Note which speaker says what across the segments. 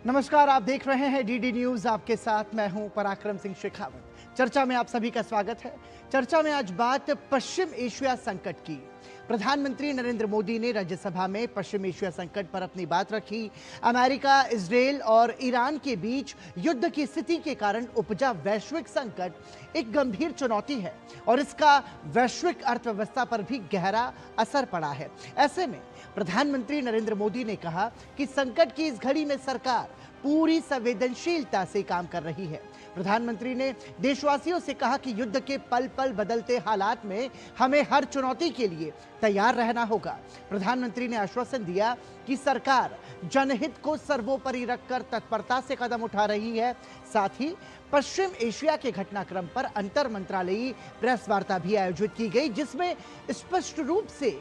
Speaker 1: नमस्कार, आप देख रहे हैं डीडी न्यूज। आपके साथ मैं हूं पराक्रम सिंह शेखावत। चर्चा में आप सभी का स्वागत है। चर्चा में आज बात पश्चिम एशिया संकट की। प्रधानमंत्री नरेंद्र मोदी ने राज्यसभा में पश्चिम एशिया संकट पर अपनी बात रखी। अमेरिका, इजरायल और ईरान के बीच युद्ध की स्थिति के कारण उपजा वैश्विक संकट एक गंभीर चुनौती है और इसका वैश्विक अर्थव्यवस्था पर भी गहरा असर पड़ा है। ऐसे में प्रधानमंत्री नरेंद्र मोदी ने कहा कि संकट की इस घड़ी में सरकार पूरी संवेदनशीलता से काम कर रही है। प्रधानमंत्री ने देशवासियों से कहा कि युद्ध के पल पल बदलते हालात में हमें हर चुनौती के लिए तैयार रहना होगा। प्रधानमंत्री ने आश्वासन दिया कि सरकार जनहित को सर्वोपरि रखकर तत्परता से कदम उठा रही है। साथ ही पश्चिम एशिया के घटनाक्रम पर अंतर मंत्रालयी प्रेस वार्ता भी आयोजित की गई, जिसमें स्पष्ट रूप से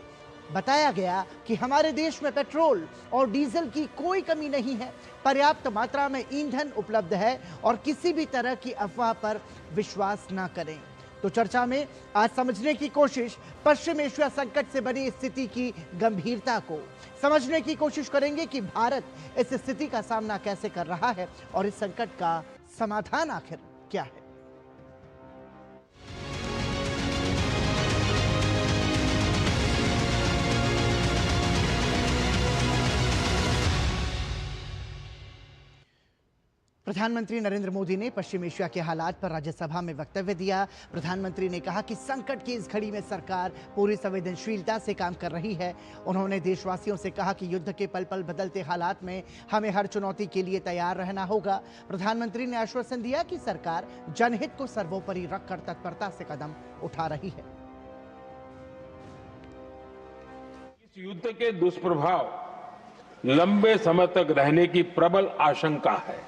Speaker 1: बताया गया कि हमारे देश में पेट्रोल और डीजल की कोई कमी नहीं है, पर्याप्त मात्रा में ईंधन उपलब्ध है और किसी भी तरह की अफवाह पर विश्वास न करें। तो चर्चा में आज समझने की कोशिश पश्चिम एशिया संकट से बनी स्थिति की गंभीरता को समझने की कोशिश करेंगे कि भारत इस स्थिति का सामना कैसे कर रहा है और इस संकट का समाधान आखिर क्या है। प्रधानमंत्री नरेंद्र मोदी ने पश्चिम एशिया के हालात पर राज्यसभा में वक्तव्य दिया। प्रधानमंत्री ने कहा कि संकट की इस घड़ी में सरकार पूरी संवेदनशीलता से काम कर रही है। उन्होंने देशवासियों से कहा कि युद्ध के पल पल बदलते हालात में हमें हर चुनौती के लिए तैयार रहना होगा। प्रधानमंत्री ने आश्वासन दिया कि सरकार जनहित को सर्वोपरि रखकर तत्परता से कदम उठा रही है।
Speaker 2: इस युद्ध के दुष्प्रभाव लंबे समय तक रहने की प्रबल आशंका है,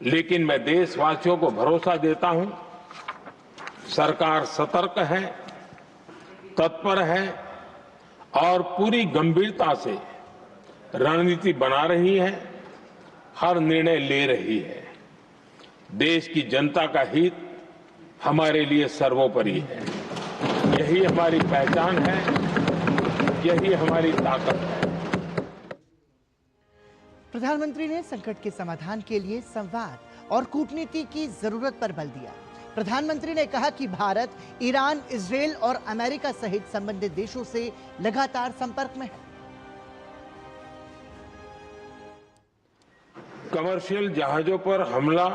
Speaker 2: लेकिन मैं देशवासियों को भरोसा देता हूं, सरकार सतर्क है, तत्पर है और पूरी गंभीरता से रणनीति बना रही है, हर निर्णय ले रही है। देश की जनता का हित हमारे लिए सर्वोपरि है। यही हमारी पहचान है, यही हमारी ताकत है।
Speaker 1: प्रधानमंत्री ने संकट के समाधान के लिए संवाद और कूटनीति की जरूरत पर बल दिया। प्रधानमंत्री ने कहा कि भारत ईरान, इजरायल और अमेरिका सहित संबंधित देशों से लगातार संपर्क में है।
Speaker 2: कमर्शियल जहाजों पर हमला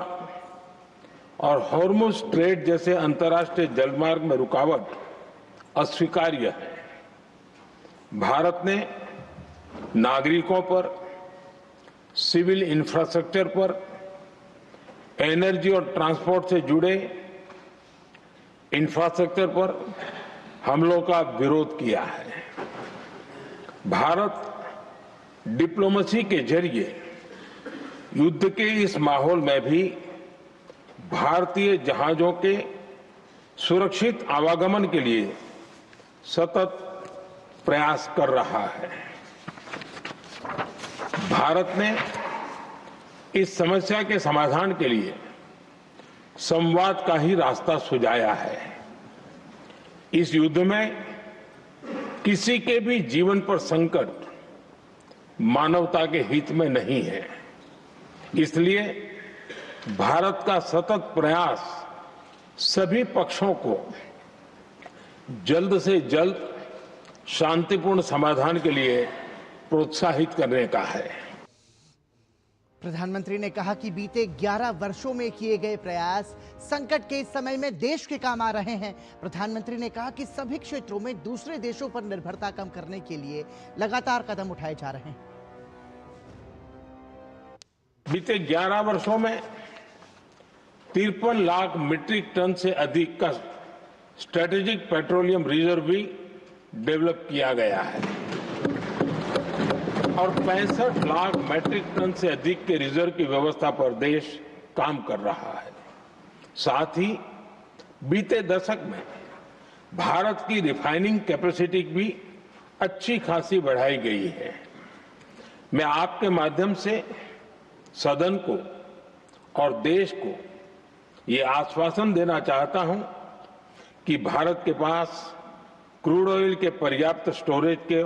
Speaker 2: और हॉर्मुज स्ट्रेट जैसे अंतर्राष्ट्रीय जलमार्ग में रुकावट अस्वीकार्य है। भारत ने नागरिकों पर, सिविल इंफ्रास्ट्रक्चर पर, एनर्जी और ट्रांसपोर्ट से जुड़े इंफ्रास्ट्रक्चर पर हमलों का विरोध किया है। भारत डिप्लोमेसी के जरिए युद्ध के इस माहौल में भी भारतीय जहाजों के सुरक्षित आवागमन के लिए सतत प्रयास कर रहा है। भारत ने इस समस्या के समाधान के लिए संवाद का ही रास्ता सुझाया है। इस युद्ध में किसी के भी जीवन पर संकट मानवता के हित में नहीं है। इसलिए भारत का सतत प्रयास सभी पक्षों को जल्द से जल्द शांतिपूर्ण समाधान के लिए प्रोत्साहित करने का है।
Speaker 1: प्रधानमंत्री ने कहा कि बीते 11 वर्षों में किए गए प्रयास संकट के इस समय में देश के काम आ रहे हैं। प्रधानमंत्री ने कहा कि सभी क्षेत्रों में दूसरे देशों पर निर्भरता कम करने के लिए लगातार कदम उठाए जा रहे हैं।
Speaker 2: बीते 11 वर्षों में 53 लाख मीट्रिक टन से अधिक का स्ट्रेटेजिक पेट्रोलियम रिजर्व भी डेवलप किया गया है और 65 लाख मैट्रिक टन से अधिक के रिजर्व की व्यवस्था पर देश काम कर रहा है। साथ ही बीते दशक में भारत की रिफाइनिंग कैपेसिटी भी अच्छी खासी बढ़ाई गई है। मैं आपके माध्यम से सदन को और देश को ये आश्वासन देना चाहता हूं कि भारत के पास क्रूड ऑयल के पर्याप्त स्टोरेज के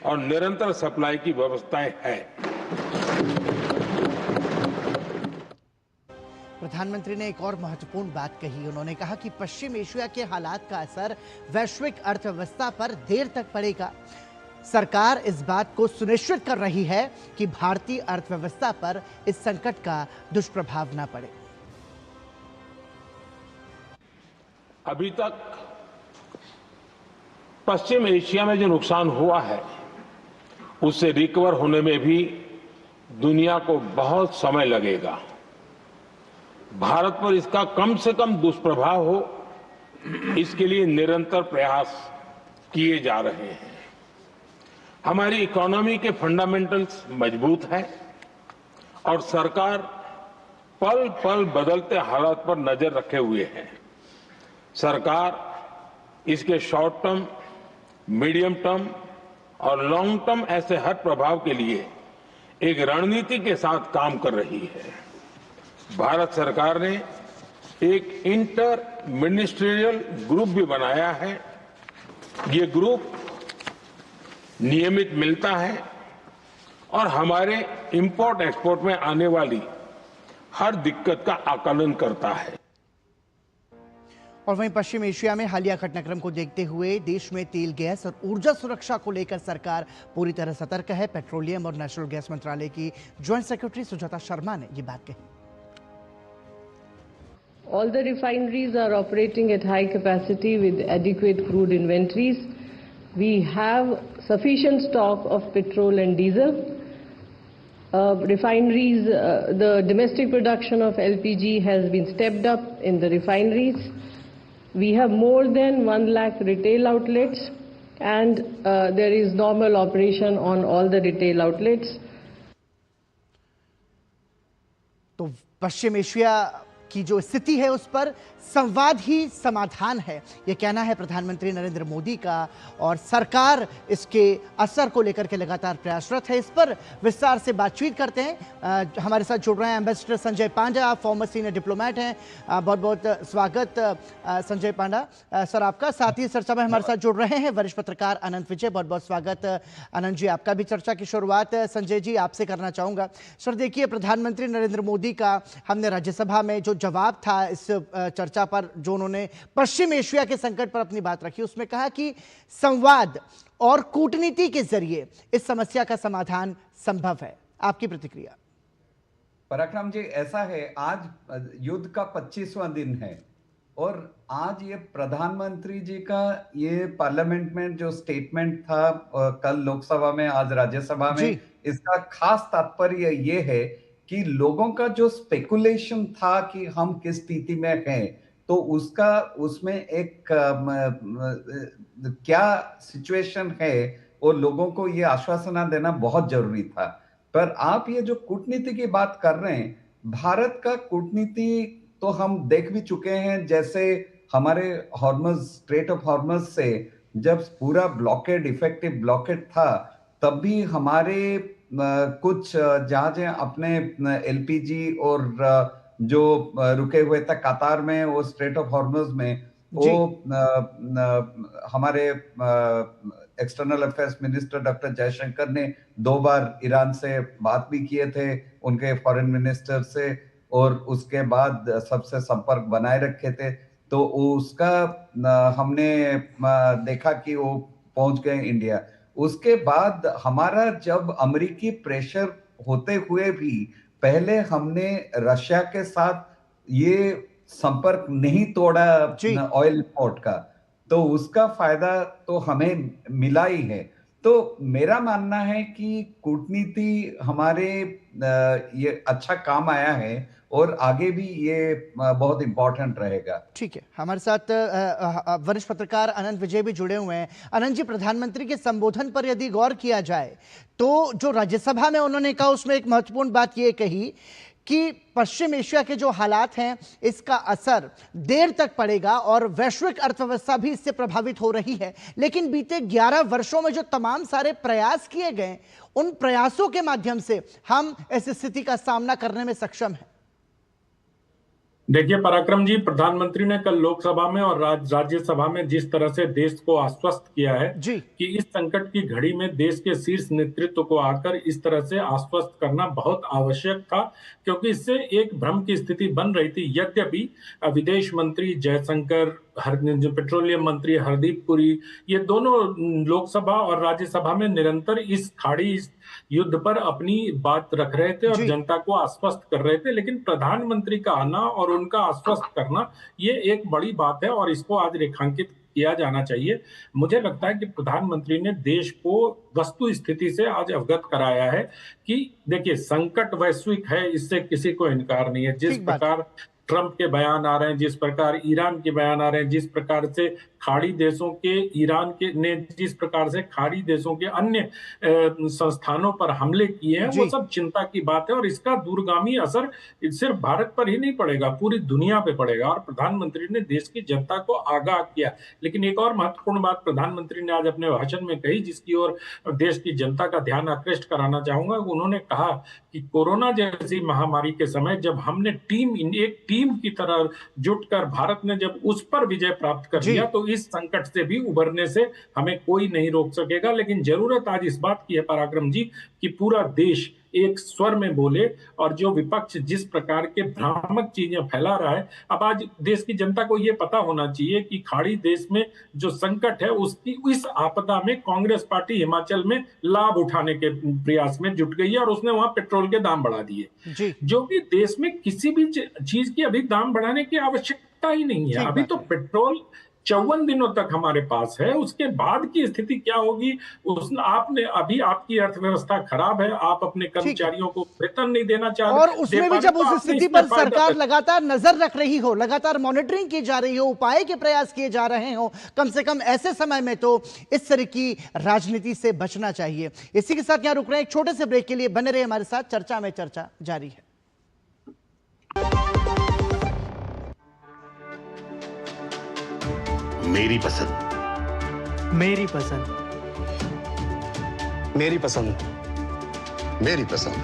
Speaker 2: और निरंतर सप्लाई की व्यवस्थाएं हैं।
Speaker 1: प्रधानमंत्री ने एक और महत्वपूर्ण बात कही। उन्होंने कहा कि पश्चिम एशिया के हालात का असर वैश्विक अर्थव्यवस्था पर देर तक पड़ेगा। सरकार इस बात को सुनिश्चित कर रही है कि भारतीय अर्थव्यवस्था पर इस संकट का दुष्प्रभाव न पड़े।
Speaker 2: अभी तक पश्चिम एशिया में जो नुकसान हुआ है उससे रिकवर होने में भी दुनिया को बहुत समय लगेगा। भारत पर इसका कम से कम दुष्प्रभाव हो, इसके लिए निरंतर प्रयास किए जा रहे हैं। हमारी इकोनॉमी के फंडामेंटल्स मजबूत हैं और सरकार पल पल बदलते हालात पर नजर रखे हुए है। सरकार इसके शॉर्ट टर्म, मीडियम टर्म और लॉन्ग टर्म ऐसे हर प्रभाव के लिए एक रणनीति के साथ काम कर रही है। भारत सरकार ने एक इंटर मिनिस्ट्रियल ग्रुप भी बनाया है। ये ग्रुप नियमित मिलता है और हमारे इंपोर्ट एक्सपोर्ट में आने वाली हर दिक्कत का आकलन करता है।
Speaker 1: और वहीं पश्चिम एशिया में हालिया घटनाक्रम को देखते हुए देश में तेल, गैस और ऊर्जा सुरक्षा को लेकर सरकार पूरी तरह सतर्क है। पेट्रोलियम और नेचुरल गैस मंत्रालय की ज्वाइंट सेक्रेटरी सुजाता शर्मा ने ये बात कही।
Speaker 3: All the refineries are operating at high capacity with adequate crude inventories. We have sufficient stock of petrol and diesel. Refineries, the domestic production of LPG has been stepped up in the refineries. We have more than 1 lakh retail outlets, and there is normal operation on all the retail outlets.
Speaker 1: तो पश्चिम Asia की जो स्थिति है उस पर संवाद ही समाधान है, ये कहना है प्रधानमंत्री नरेंद्र मोदी का, और सरकार इसके असर को लेकर के लगातार प्रयासरत है। इस पर विस्तार से बातचीत करते हैं। हमारे साथ जुड़ रहे हैं एम्बेसडर संजय पांडा, आप फॉर्मर सीनियर डिप्लोमेट हैं। बहुत बहुत स्वागत संजय पांडा सर आपका। साथ ही चर्चा में हमारे साथ जुड़ रहे हैं वरिष्ठ पत्रकार अनंत विजय। बहुत बहुत स्वागत अनंत जी, आपका भी। चर्चा की शुरुआत संजय जी आपसे करना चाहूंगा। सर देखिए, प्रधानमंत्री नरेंद्र मोदी का हमने राज्यसभा में जो जवाब था इस चर्चा पर, जो उन्होंने पश्चिम एशिया के संकट पर अपनी बात रखी, उसमें कहा कि संवाद और कूटनीति के जरिए इस समस्या का समाधान संभव है। आपकी प्रतिक्रिया?
Speaker 4: पराक्रम जी, ऐसा है, आज युद्ध का 25वां दिन है और आज ये प्रधानमंत्री जी का ये पार्लियामेंट में जो स्टेटमेंट था, कल लोकसभा में आज राज्यसभा में, इसका खास तात्पर्य ये है कि लोगों का जो स्पेकुलेशन था कि हम किस स्थिति में हैं, तो उसमें एक क्या सिचुएशन है और लोगों को ये आश्वासन देना बहुत जरूरी था। पर आप ये जो कूटनीति की बात कर रहे हैं, भारत का कूटनीति तो हम देख भी चुके हैं। जैसे हमारे हॉर्मज, स्ट्रेट ऑफ हॉर्मज से जब पूरा ब्लॉकेड, इफेक्टिव ब्लॉकेड था, तब भी हमारे कुछ जहाजें अपने एलपीजी और जो रुके हुए थे कतार में, वो स्ट्रेट ऑफ हॉर्मज में, वो हमारे external affairs minister doctor Jaishankar ने 2 बार ईरान से बात भी किए थे, उनके फॉरेन मिनिस्टर से, और उसके बाद सबसे संपर्क बनाए रखे थे। तो उसका हमने देखा कि वो पहुंच गए इंडिया। उसके बाद हमारा जब अमेरिकी प्रेशर होते हुए भी पहले हमने रशिया के साथ ये संपर्क नहीं तोड़ा ऑयल इंपोर्ट का, तो उसका फायदा तो हमें मिला ही है। तो मेरा मानना है कि कूटनीति हमारे ये अच्छा काम आया है और आगे भी ये बहुत इंपॉर्टेंट रहेगा।
Speaker 1: ठीक है, हमारे साथ वरिष्ठ पत्रकार अनंत विजय भी जुड़े हुए हैं। अनंत जी, प्रधानमंत्री के संबोधन पर यदि गौर किया जाए तो जो राज्यसभा में उन्होंने कहा, उसमें एक महत्वपूर्ण बात यह कही कि पश्चिम एशिया के जो हालात हैं इसका असर देर तक पड़ेगा और वैश्विक अर्थव्यवस्था भी इससे प्रभावित हो रही है। लेकिन बीते 11 वर्षों में जो तमाम सारे प्रयास किए गए, उन प्रयासों के माध्यम से हम इस स्थिति का सामना करने में सक्षम हैं।
Speaker 5: देखिए पराक्रम जी, प्रधानमंत्री ने कल लोकसभा में और राज्यसभा में जिस तरह से देश को आश्वस्त किया है
Speaker 1: जी
Speaker 5: कि इस संकट की घड़ी में देश के शीर्ष नेतृत्व को आकर इस तरह से आश्वस्त करना बहुत आवश्यक था, क्योंकि इससे एक भ्रम की स्थिति बन रही थी। यद्यपि विदेश मंत्री जयशंकर, पेट्रोलियम मंत्री हरदीप पुरी, ये दोनों लोकसभा और राज्यसभा में निरंतर इस खाड़ी युद्ध पर अपनी बात रख रहे थे और
Speaker 1: जी
Speaker 5: जनता को आश्वस्त कर रहे थे। लेकिन प्रधानमंत्री का आना और उनका आश्वस्त करना ये एक बड़ी बात है और इसको आज रेखांकित किया जाना चाहिए। मुझे लगता है कि प्रधानमंत्री ने देश को वस्तु स्थिति से आज अवगत कराया है कि देखिए संकट वैश्विक है, इससे किसी को इनकार नहीं है। जिस
Speaker 1: ठीक बात।
Speaker 5: प्रकार ट्रंप के बयान आ रहे हैं, जिस प्रकार ईरान के बयान आ रहे हैं, जिस प्रकार से खाड़ी देशों के ईरान के ने जिस प्रकार से खाड़ी देशों के अन्य संस्थानों पर हमले किए हैं, वो सब चिंता की बात है और इसका दूरगामी असर सिर्फ भारत पर ही नहीं पड़ेगा, पूरी दुनिया पे पड़ेगा। और प्रधानमंत्री ने देश की जनता को आगाह किया। लेकिन एक और महत्वपूर्ण बात प्रधानमंत्री ने आज अपने भाषण में कही, जिसकी ओर देश की जनता का ध्यान आकृष्ट कराना चाहूंगा। उन्होंने कहा कि कोरोना जैसी महामारी के समय जब हमने एक टीम की तरह जुटकर भारत ने जब उस पर विजय प्राप्त कर लिया, तो इस संकट से भी उबरने से हमें कोई नहीं रोक सकेगा। लेकिन जरूरत आज इस बात की है पराक्रम जी कि पूरा देश एक स्वर में बोले और जो विपक्ष जिस प्रकार के भ्रामक चीजें फैला रहा है, अब आज देश की जनता को यह पता होना चाहिए कि खाड़ी देश में जो संकट है उसकी इस आपदा में कांग्रेस पार्टी हिमाचल में लाभ उठाने के प्रयास में जुट गई है और उसने वहां पेट्रोल के दाम बढ़ा दिए, जो कि देश में किसी भी चीज की अभी दाम बढ़ाने की आवश्यकता ही नहीं है। अभी तो पेट्रोल 54 दिनों तक हमारे पास है, उसके बाद की स्थिति क्या होगी आपने अभी आपकी अर्थव्यवस्था खराब है, आप अपने कर्मचारियों को वेतन नहीं देना चाह रहे,
Speaker 1: और उसमें भी जब उस स्थिति पर सरकार लगातार नजर रख रही हो, लगातार मॉनिटरिंग की जा रही हो, उपाय के प्रयास किए जा रहे हो, कम से कम ऐसे समय में तो इस तरह की राजनीति से बचना चाहिए। इसी के साथ यहां रुक रहे हैं, एक छोटे से ब्रेक के लिए बने रहे हमारे साथ, चर्चा में चर्चा जारी है।
Speaker 6: मेरी पसंद,
Speaker 7: मेरी पसंद,
Speaker 6: मेरी पसंद, मेरी पसंद,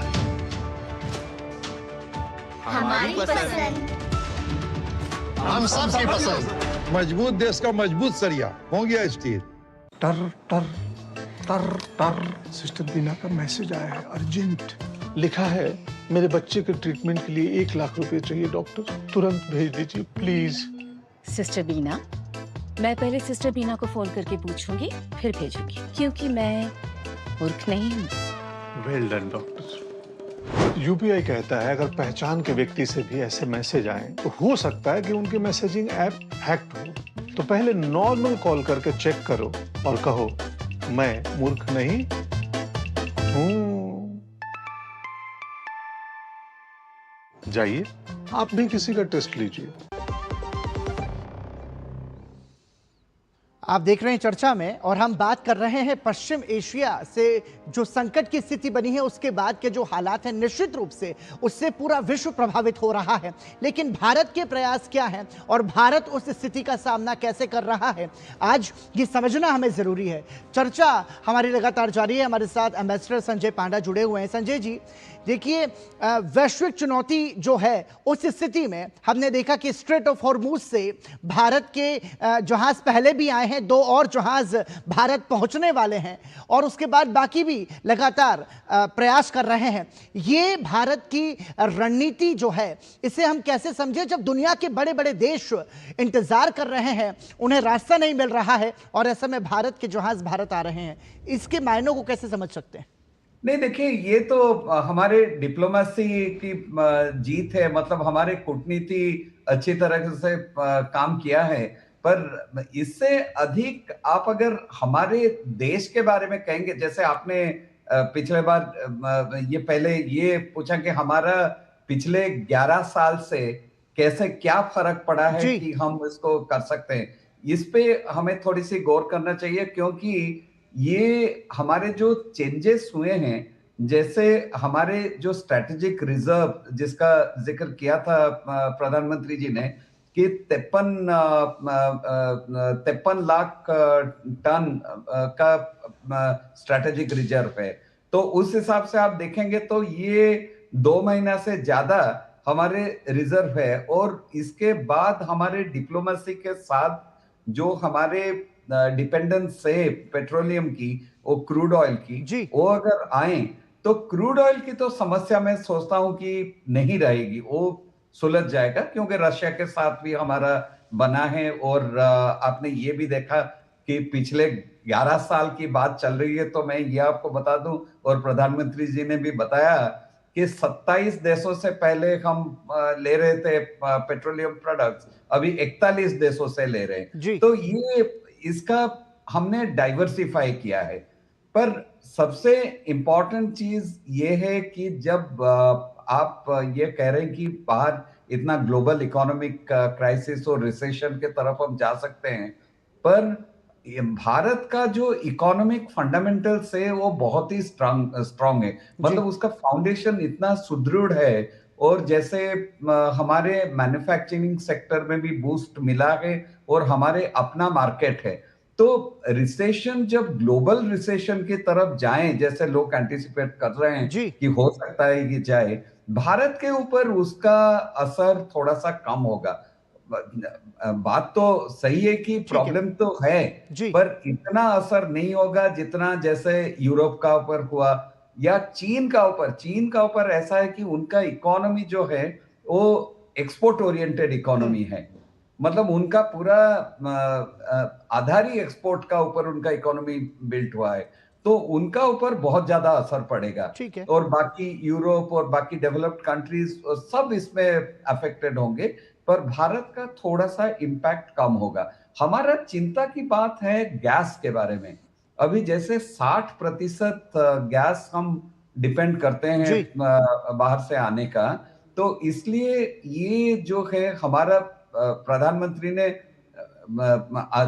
Speaker 8: हमारी पसंद,
Speaker 6: हम सबकी पसंद।
Speaker 9: मजबूत देश का मजबूत सरिया हो गया स्टील।
Speaker 10: टर टर टर टर सिस्टर बीना का मैसेज आया है, अर्जेंट लिखा है, मेरे बच्चे के ट्रीटमेंट के लिए 1 लाख रुपए चाहिए डॉक्टर, तुरंत भेज दीजिए प्लीज।
Speaker 8: सिस्टर बीना, मैं पहले सिस्टर बीना को फोन करके पूछूंगी फिर भेजूंगी, क्योंकि मैं मूर्ख नहीं हूँ।
Speaker 10: Well done doctor. यूपीआई कहता है अगर पहचान के व्यक्ति से भी ऐसे मैसेज आए तो हो सकता है कि उनके मैसेजिंग ऐप हैक्ड हो, तो पहले नॉर्मल कॉल करके चेक करो और कहो मैं मूर्ख नहीं हूँ। जाइए आप भी किसी का टेस्ट लीजिए।
Speaker 1: आप देख रहे हैं चर्चा में और हम बात कर रहे हैं पश्चिम एशिया से जो संकट की स्थिति बनी है उसके बाद के जो हालात हैं, निश्चित रूप से उससे पूरा विश्व प्रभावित हो रहा है। लेकिन भारत के प्रयास क्या हैं और भारत उस स्थिति का सामना कैसे कर रहा है, आज ये समझना हमें जरूरी है। चर्चा हमारी लगातार जारी है। हमारे साथ एम्बेसडर संजय पांडा जुड़े हुए हैं। संजय जी, देखिए वैश्विक चुनौती जो है उस स्थिति में हमने देखा कि स्ट्रेट ऑफ हॉर्मूज से भारत के जहाज पहले भी आए हैं, 2 और जहाज भारत पहुंचने वाले हैं और उसके बाद बाकी भी लगातार प्रयास कर रहे हैं। ये भारत की रणनीति जो है इसे हम कैसे समझें जब दुनिया के बड़े बड़े देश इंतजार कर रहे हैं, उन्हें रास्ता नहीं मिल रहा है और ऐसे में भारत के जहाज भारत आ रहे हैं, इसके मायनों को कैसे समझ सकते हैं?
Speaker 4: नहीं, देखिए ये तो हमारे डिप्लोमेसी की जीत है, मतलब हमारे कूटनीति अच्छी तरह से काम किया है। पर इससे अधिक आप अगर हमारे देश के बारे में कहेंगे, जैसे आपने पिछले बार ये पहले ये पूछा कि हमारा पिछले 11 साल से कैसे क्या फर्क पड़ा है कि हम इसको कर सकते हैं, इस पे हमें थोड़ी सी गौर करना चाहिए। क्योंकि ये हमारे जो चेंजेस हुए हैं, जैसे हमारे जो स्ट्रेटेजिक रिजर्व जिसका जिक्र किया था प्रधानमंत्री जी ने कि 53 लाख टन का स्ट्रेटेजिक रिजर्व है, तो उस हिसाब से आप देखेंगे तो ये 2 महीना से ज्यादा हमारे रिजर्व है, और इसके बाद हमारे डिप्लोमेसी के साथ जो हमारे डिपेंडेंस है पेट्रोलियम की, वो क्रूड ऑयल की, वो अगर आए तो क्रूड ऑयल की तो समस्या मैं सोचता हूं कि नहीं रहेगी, वो सुलझ जाएगा, क्योंकि रशिया के साथ भी हमारा बना है। और आपने ये भी देखा कि पिछले 11 साल की बात चल रही है, तो मैं ये आपको बता दूं, और प्रधानमंत्री जी ने भी बताया कि 27 देशों से पहले हम ले रहे थे पेट्रोलियम प्रोडक्ट्स, अभी 41 देशों से ले रहे हैं। तो ये इसका हमने डाइवर्सिफाई किया है। पर सबसे इंपॉर्टेंट चीज ये है कि जब आप ये कह रहे हैं कि बाहर इतना ग्लोबल इकोनॉमिक क्राइसिस और रिसेशन के तरफ हम जा सकते हैं, पर भारत का जो इकोनॉमिक फंडामेंटल्स है वो बहुत ही स्ट्रांग है, मतलब उसका फाउंडेशन इतना सुदृढ़ है। और जैसे हमारे मैन्युफैक्चरिंग सेक्टर में भी बूस्ट मिला है, और हमारे अपना मार्केट है। तो रिसेशन, जब ग्लोबल रिसेशन की तरफ जाएं, जैसे लोग एंटिसिपेट कर रहे हैं कि हो सकता है कि जाए, भारत के ऊपर उसका असर थोड़ा सा कम होगा। बात तो सही है कि प्रॉब्लम तो है, पर इतना असर नहीं होगा जितना जैसे यूरोप का ऊपर हुआ या चीन का ऊपर ऐसा है कि उनका इकोनॉमी जो है वो एक्सपोर्ट ओरिएंटेड इकोनॉमी है, मतलब उनका पूरा आधार ही एक्सपोर्ट का ऊपर उनका इकोनॉमी बिल्ट हुआ है, तो उनका ऊपर बहुत ज्यादा असर पड़ेगा। और बाकी यूरोप और बाकी डेवलप्ड कंट्रीज सब इसमें अफेक्टेड होंगे, पर भारत का थोड़ा सा इंपैक्ट कम होगा। हमारा चिंता की बात है गैस के बारे में। अभी जैसे 60% गैस हम डिपेंड करते हैं बाहर से आने का, तो इसलिए ये जो है हमारा प्रधानमंत्री ने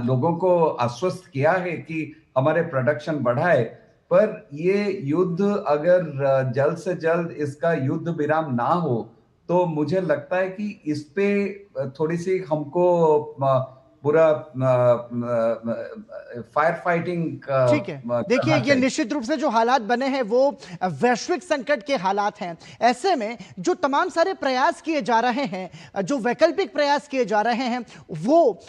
Speaker 4: लोगों को आश्वस्त किया है कि हमारे प्रोडक्शन बढ़ाए, पर ये युद्ध अगर जल्द से जल्द इसका युद्ध विराम ना हो, तो मुझे लगता है कि इस पे थोड़ी सी हमको पूरा फायर फाइटिंग।
Speaker 1: ठीक है, देखिए ये निश्चित रूप से जो हालात बने हैं वो वैश्विक संकट के हालात हैं। ऐसे में जो तमाम सारे प्रयास किए जा रहे हैं, जो वैकल्पिक प्रयास किए जा रहे हैं, वो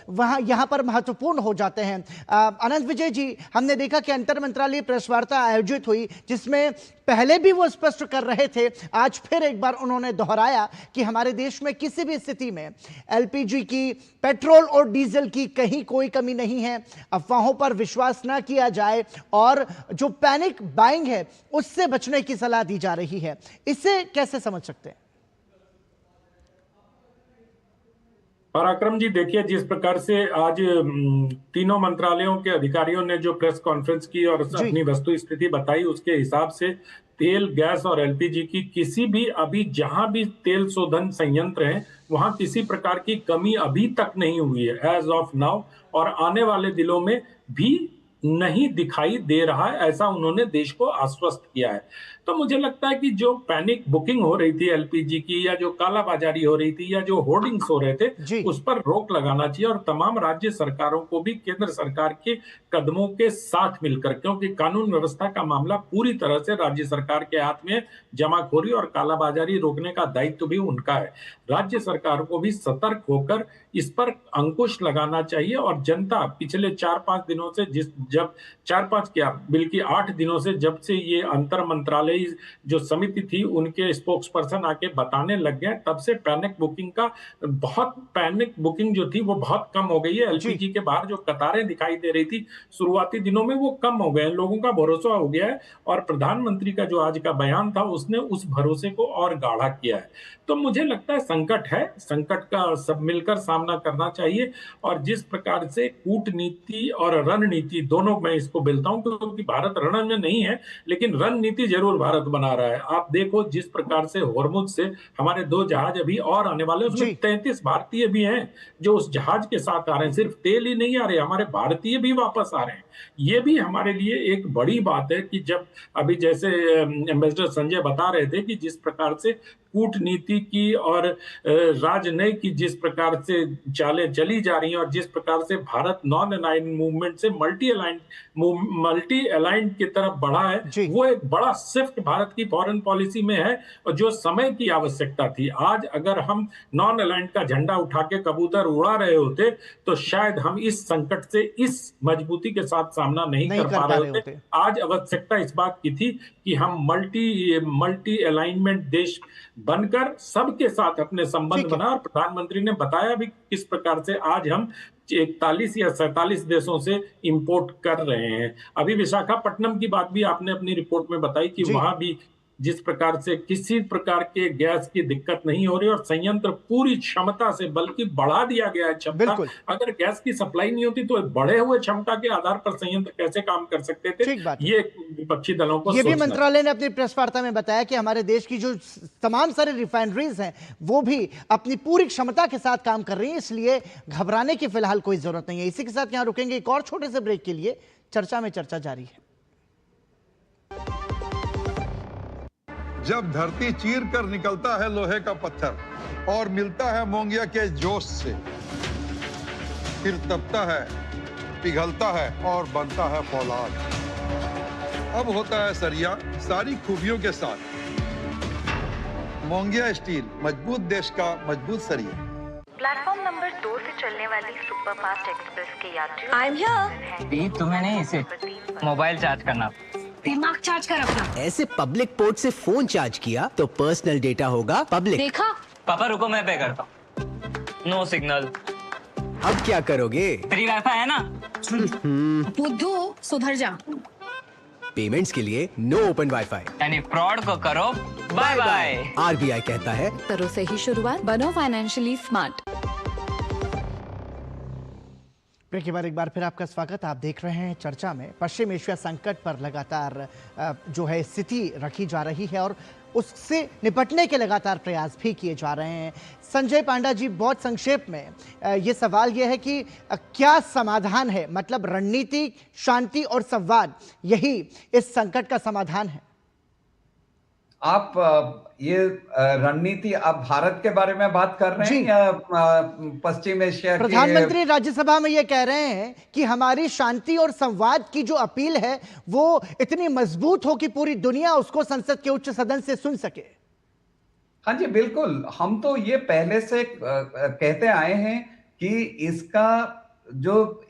Speaker 1: यहाँ पर महत्वपूर्ण हो जाते हैं। अनंत विजय जी, हमने देखा कि अंतर मंत्रालय प्रेस वार्ता आयोजित हुई, जिसमें पहले भी वो स्पष्ट कर रहे थे, आज फिर एक बार उन्होंने दोहराया कि हमारे देश में किसी भी स्थिति में एलपीजी की, पेट्रोल और डीजल की कहीं कोई कमी नहीं है। अफवाहों पर विश्वास ना किया जाए और जो पैनिक बाइंग है उससे बचने की सलाह दी जा रही है। इसे कैसे समझ सकते हैं?
Speaker 5: पराक्रम जी, देखिए जिस प्रकार से आज तीनों मंत्रालयों के अधिकारियों ने जो प्रेस कॉन्फ्रेंस की और अपनी वस्तु स्थिति बताई, उसके हिसाब से तेल, गैस और एलपीजी की किसी भी, अभी जहां भी तेल शोधन संयंत्र हैं वहां किसी प्रकार की कमी अभी तक नहीं हुई है एज ऑफ नाउ, और आने वाले दिनों में भी नहीं दिखाई दे रहा है, ऐसा उन्होंने देश को आश्वस्त किया है। तो मुझे लगता है कि जो पैनिक बुकिंग हो रही थी एलपीजी की, या जो कालाबाजारी हो रही थी, या जो होर्डिंग्स हो रहे थे, उस पर रोक लगाना चाहिए, और तमाम राज्य सरकारों को भी केंद्र सरकार के कदमों के साथ मिलकर, क्योंकि कानून व्यवस्था का मामला पूरी तरह से राज्य सरकार के हाथ में, जमाखोरी और कालाबाजारी रोकने का दायित्व भी उनका है। राज्य सरकार को भी सतर्क होकर इस पर अंकुश लगाना चाहिए, और जनता पिछले 4-5 दिनों से जब 4-5 क्या बल्कि 8 दिनों से, जब से ये अंतर मंत्रालय जो समिति थी उनके स्पोक्स पर्सन आके बताने लग गए, तब से पैनिक बुकिंग जो थी वो बहुत कम हो गई है। एलपीजी के बाहर जो कतारें दिखाई दे रही थी शुरुआती दिनों में, वो कम हो गए हैं, लोगों का भरोसा हो गया है, और प्रधानमंत्री का जो आज का बयान था उसने उस भरोसे को और गाढ़ा किया है। तो मुझे लगता है संकट है, संकट का सब मिलकर सामना करना चाहिए, और जिस प्रकार से कूटनीति और रणनीति दोनों, मैं इसको बोलता हूं, क्योंकि भारत रण में नहीं है लेकिन रणनीति जरूर भारत बना रहा है। आप देखो जिस प्रकार से होर्मुज से हमारे 2 जहाज अभी और आने वाले, उसमें 33 भारतीय भी हैं जो उस जहाज के साथ आ रहे हैं। सिर्फ तेल ही नहीं आ रहे, हमारे भारतीय भी वापस आ रहे हैं। ये भी हमारे लिए एक बड़ी बात है कि जब अभी जैसे एम्बेसडर संजय बता रहे थे कि जिस प्रकार से कूटनीति की और राजनयिक की जिस प्रकार से चालें चली जा रही हैं और जिस प्रकार से भारत नॉन अलाइंड मूवमेंट से मल्टी अलाइंड की तरफ बढ़ा है, वो एक बड़ा शिफ्ट भारत की फॉरेन पॉलिसी में है और जो समय की आवश्यकता थी। आज अगर हम नॉन अलाइंड का झंडा उठा के कबूतर उड़ा रहे होते तो शायद हम इस संकट से इस मजबूती के साथ सामना नहीं कर पा रहे होते। आज आवश्यकता इस बात की थी कि हम मल्टी अलाइनमेंट देश बनकर सबके साथ अपने संबंध बना, और प्रधानमंत्री ने बताया भी किस प्रकार से आज हम 41 या 47 देशों से इंपोर्ट कर रहे हैं। अभी विशाखापट्टनम की बात भी आपने अपनी रिपोर्ट में बताई कि वहां भी जिस प्रकार से किसी प्रकार के गैस की दिक्कत नहीं हो रही और संयंत्र पूरी क्षमता से बल्कि बढ़ा दिया गया है क्षमता। अगर गैस की सप्लाई नहीं होती तो बढ़े हुए क्षमता के आधार पर संयंत्र कैसे काम कर सकते थे, ये विपक्षी दलों को
Speaker 1: ये भी मंत्रालय ने अपनी प्रेस वार्ता में बताया कि हमारे देश की जो तमाम सारी रिफाइनरीज हैं वो भी अपनी पूरी क्षमता के साथ काम कर रही है, इसलिए घबराने की फिलहाल कोई जरूरत नहीं है। इसी के साथ यहां रुकेंगे एक और छोटे से ब्रेक के लिए। चर्चा में चर्चा जारी है।
Speaker 9: जब धरती चीर कर निकलता है लोहे का पत्थर और मिलता है मोंगिया के जोश से, फिर तपता है, पिघलता है और बनता है फौलाद। अब होता है सरिया सारी खूबियों के साथ। मोंगिया स्टील, मजबूत देश का मजबूत सरिया।
Speaker 7: प्लेटफॉर्म नंबर 2 से चलने वाली सुपरफास्ट एक्सप्रेस के यात्री
Speaker 11: आई एम हियर। तुम्हें नहीं, इसे मोबाइल चार्ज करना,
Speaker 12: दिमाग चार्ज कर अपना।
Speaker 13: ऐसे पब्लिक पोर्ट से फोन चार्ज किया तो पर्सनल डेटा होगा पब्लिक।
Speaker 12: देखा?
Speaker 11: पापा रुको, मैं पे करता हूँ। No signal.
Speaker 13: अब क्या करोगे?
Speaker 11: फ्री वाईफाई है ना।
Speaker 12: बुद्धू सुधर जा।
Speaker 13: पेमेंट्स के लिए नो ओपन वाईफाई,
Speaker 11: यानी फ्रॉड को करो बाय बाय।
Speaker 13: आरबीआई कहता है
Speaker 8: करो सही शुरुआत, बनो फाइनेंशियली स्मार्ट।
Speaker 1: ब्रेक के बाद एक बार फिर आपका स्वागत। आप देख रहे हैं चर्चा में। पश्चिम एशिया संकट पर लगातार जो है स्थिति रखी जा रही है और उससे निपटने के लगातार प्रयास भी किए जा रहे हैं। संजय पांडा जी, बहुत संक्षेप में ये सवाल ये है कि क्या समाधान है? मतलब रणनीति, शांति और संवाद, यही इस संकट का समाधान है?
Speaker 4: आप ये रणनीति, आप भारत के बारे में बात कर रहे हैं या पश्चिम एशिया के?
Speaker 1: प्रधानमंत्री राज्यसभा में ये कह रहे हैं कि हमारी शांति और संवाद की जो अपील है वो इतनी मजबूत हो कि पूरी दुनिया उसको संसद के उच्च सदन से सुन सके।
Speaker 4: हाँ जी, बिल्कुल। हम तो ये पहले से कहते आए हैं कि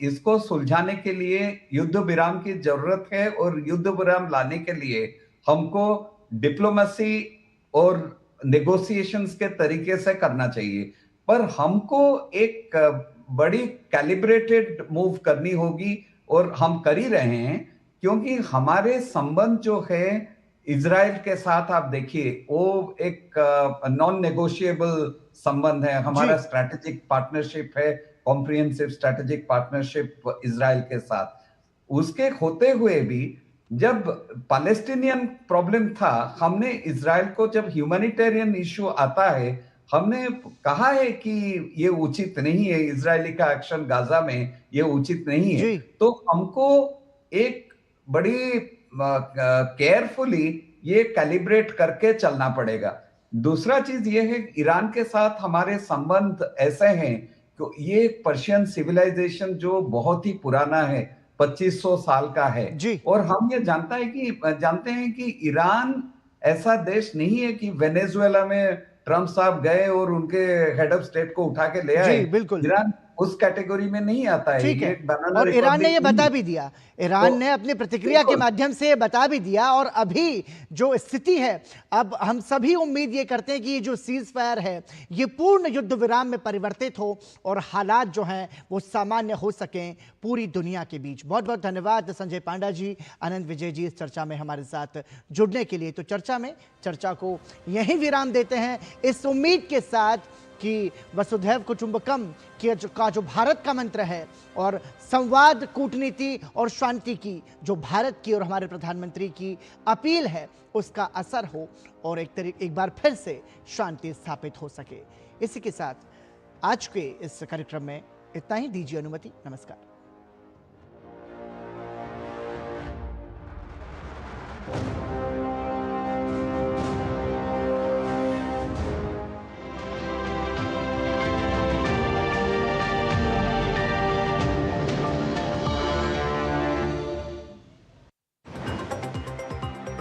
Speaker 4: इसको सुलझाने के लिए युद्ध विराम की जरूरत है और युद्ध विराम लाने के लिए हमको डिप्लोमेसी और नेगोशिएशंस के तरीके से करना चाहिए, पर हमको एक बड़ी कैलिब्रेटेड मूव करनी होगी और हम कर ही रहे हैं, क्योंकि हमारे संबंध जो है इजराइल के साथ, आप देखिए, वो एक नॉन नेगोशिएबल संबंध है। हमारा स्ट्रैटेजिक पार्टनरशिप है, कॉम्प्रिहेंसिव स्ट्रैटेजिक पार्टनरशिप इजराइल के साथ। उसके होते हुए भी जब पैलेस्टीनियन प्रॉब्लम था, हमने इजराइल को, जब ह्यूमैनिटेरियन इश्यू आता है, हमने कहा है कि ये उचित नहीं है, इजरायली का एक्शन गाजा में ये उचित नहीं है। तो हमको एक बड़ी केयरफुली ये कैलिब्रेट करके चलना पड़ेगा। दूसरा चीज ये है, ईरान के साथ हमारे संबंध ऐसे हैं कि ये पर्शियन सिविलाइजेशन जो बहुत ही पुराना है, 2500 साल का है, और हम ये जानते हैं कि ईरान ऐसा देश नहीं है कि वेनेजुएला में ट्रम्प साहब गए और उनके हेड ऑफ स्टेट को उठा के ले आए।
Speaker 1: बिल्कुल,
Speaker 4: ईरान उस कैटेगरी में नहीं आता है।
Speaker 1: ठीक है, और ईरान ने ये बता भी दिया, ईरान ने अपनी प्रतिक्रिया के माध्यम से ये बता भी दिया। और अभी जो स्थिति है, अब हम सभी उम्मीद ये करते हैं कि ये जो सीज फायर है ये पूर्ण युद्ध विराम में परिवर्तित हो और हालात जो हैं वो सामान्य हो सकें पूरी दुनिया के बीच। बहुत बहुत धन्यवाद संजय पांडा जी, आनंद विजय जी, इस चर्चा में हमारे साथ जुड़ने के लिए। तो चर्चा को यहीं विराम देते हैं, इस उम्मीद के साथ कि वसुधैव कुटुंबकम का जो भारत का मंत्र है और संवाद, कूटनीति और शांति की जो भारत की और हमारे प्रधानमंत्री की अपील है उसका असर हो और एक बार फिर से शांति स्थापित हो सके। इसी के साथ आज के इस कार्यक्रम में इतना ही। दीजिए अनुमति। नमस्कार।